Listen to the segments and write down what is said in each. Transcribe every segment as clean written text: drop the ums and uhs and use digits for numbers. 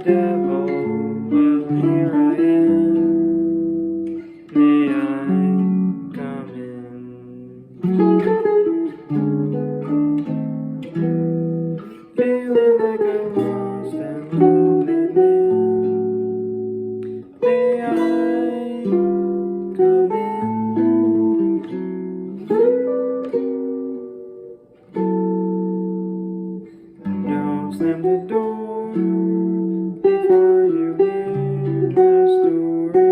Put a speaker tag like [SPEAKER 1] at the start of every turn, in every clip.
[SPEAKER 1] devil, well here I am. May I come in? Feeling like a lost and lonely man. May I come in? Don't slam the door before you hear my story.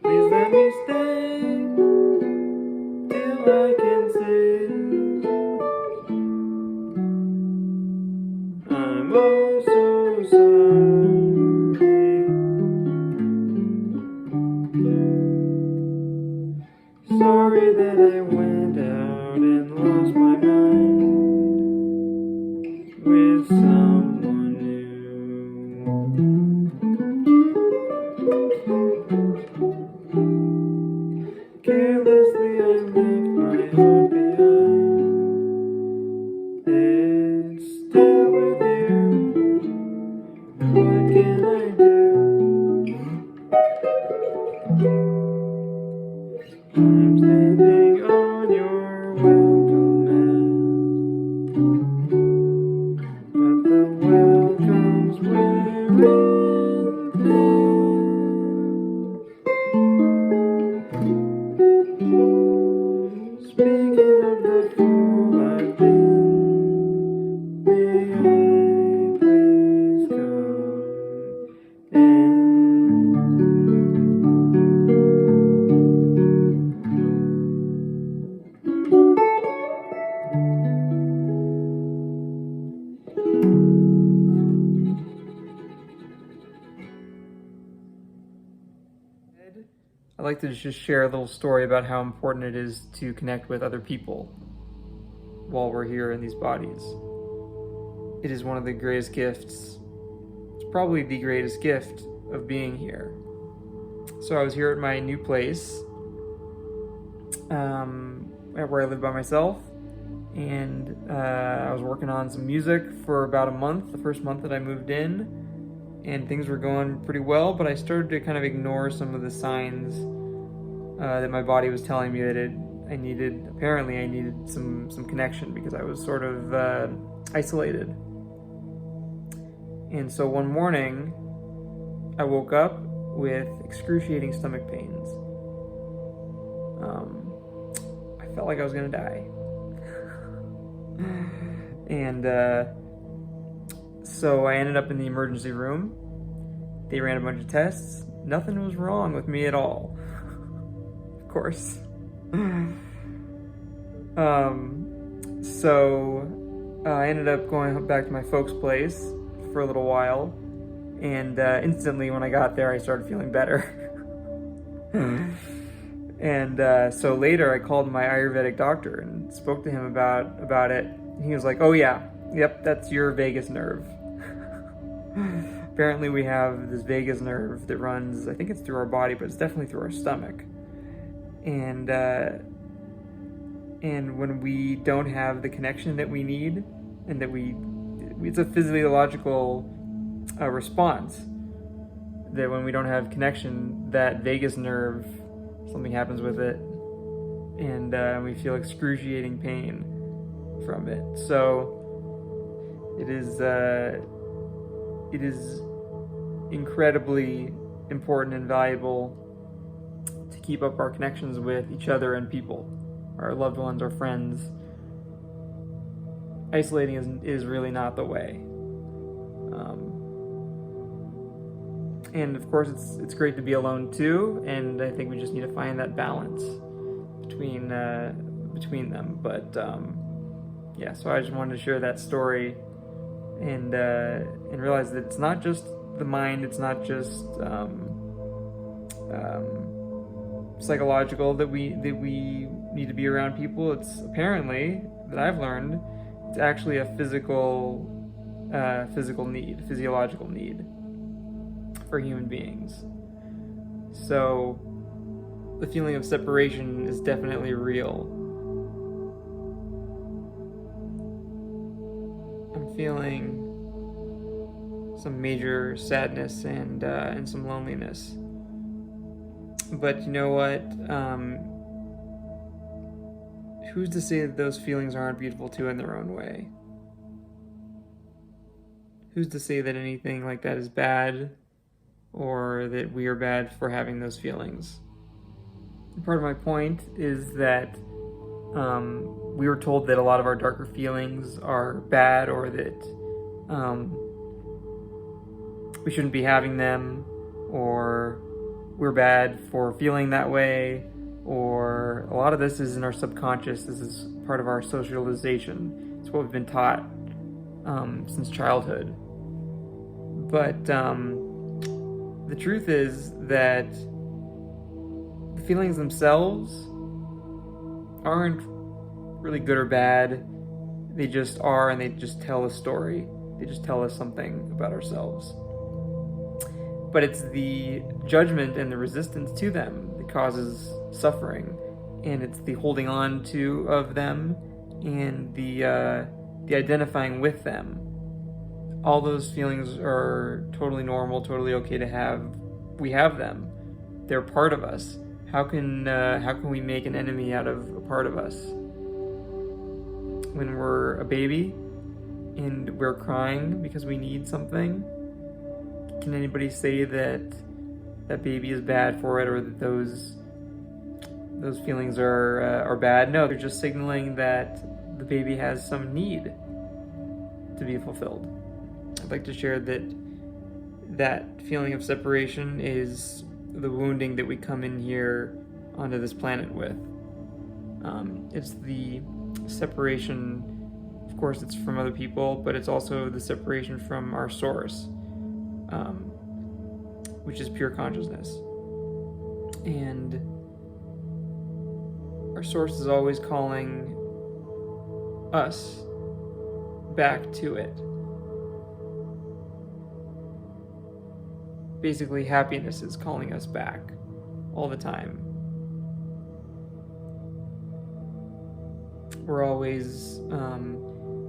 [SPEAKER 1] Please let me stay till I can say I'm oh so sorry. Sorry that I went out and lost my mind with someone new. Carelessly I left my heart behind. It's still with you. What can I do? I'm standing on your welcome mat, but the welcome's wearing thin. Speaking of the fool I've been, may I please come in? I'd like to just share a little story about how important it is to connect with other people while we're here in these bodies. It is one of the greatest gifts. It's probably the greatest gift of being here. So I was here at my new place, where I live by myself, and I was working on some music for about a month, the first month that I moved in. And things were going pretty well, but I started to kind of ignore some of the signs that my body was telling me that I needed some connection, because I was sort of isolated. And so one morning, I woke up with excruciating stomach pains. I felt like I was gonna die. And so I ended up in the emergency room. They ran a bunch of tests. Nothing was wrong with me at all. Of course. So I ended up going back to my folks' place for a little while. And instantly when I got there, I started feeling better. And so later I called my Ayurvedic doctor and spoke to him about it. He was like, oh yeah, yep, that's your vagus nerve. Apparently we have this vagus nerve that runs, I think it's through our body, but it's definitely through our stomach. And when we don't have the connection that we need, and that it's a physiological response, that when we don't have connection, that vagus nerve, something happens with it, and we feel excruciating pain from it. So it is incredibly important and valuable to keep up our connections with each other and people, our loved ones, our friends. Isolating is really not the way. And of course it's great to be alone too, and I think we just need to find that balance between them. But yeah, so I just wanted to share that story and realize that it's not just the mind, it's not just psychological that we need to be around people. It's apparently, that I've learned, it's actually a physiological need for human beings. So the feeling of separation is definitely real. I'm feeling some major sadness and some loneliness. But you know what? Who's to say that those feelings aren't beautiful too in their own way? Who's to say that anything like that is bad, or that we are bad for having those feelings? Part of my point is that we were told that a lot of our darker feelings are bad, or that we shouldn't be having them, or we're bad for feeling that way, or a lot of this is in our subconscious. This is part of our socialization. It's what we've been taught since childhood. But the truth is that the feelings themselves aren't really good or bad. They just are, and they just tell a story. They just tell us something about ourselves. But it's the judgment and the resistance to them that causes suffering, and it's the holding on to of them and the identifying with them. All those feelings are totally normal, totally okay to have. We have them. They're part of us. How can we make an enemy out of a part of us? When we're a baby and we're crying because we need something, can anybody say that that baby is bad for it, or that those feelings are bad? No, they're just signaling that the baby has some need to be fulfilled. I'd like to share that feeling of separation is the wounding that we come in here onto this planet with. It's the separation, of course, it's from other people, but it's also the separation from our source, which is pure consciousness. And our source is always calling us back to it. Basically, happiness is calling us back all the time. We're always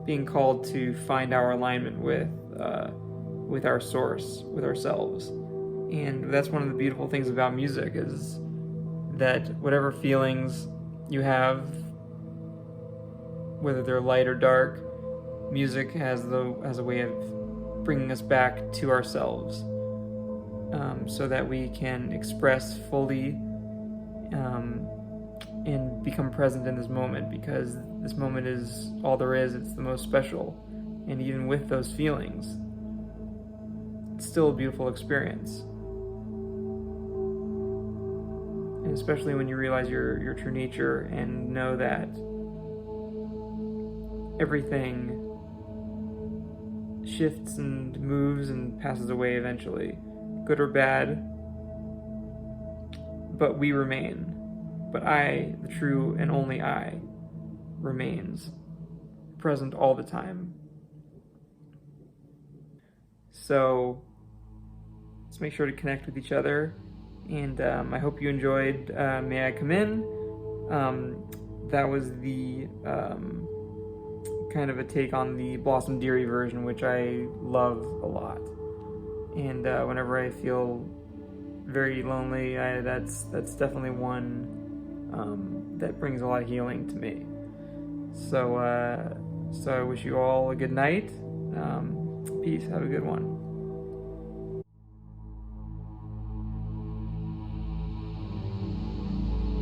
[SPEAKER 1] being called to find our alignment with our source, with ourselves. And that's one of the beautiful things about music, is that whatever feelings you have, whether they're light or dark, music has a way of bringing us back to ourselves, so that we can express fully and become present in this moment, because this moment is all there is. It's the most special. And even with those feelings, it's still a beautiful experience. And especially when you realize your true nature and know that everything shifts and moves and passes away eventually, good or bad, but we remain. But I, the true and only I, remains present all the time. So let's make sure to connect with each other. And I hope you enjoyed May I Come In? That was the kind of a take on the Blossom Dearie version, which I love a lot. And whenever I feel very lonely, that's definitely one that brings a lot of healing to me. So I wish you all a good night. Peace. Have a good one.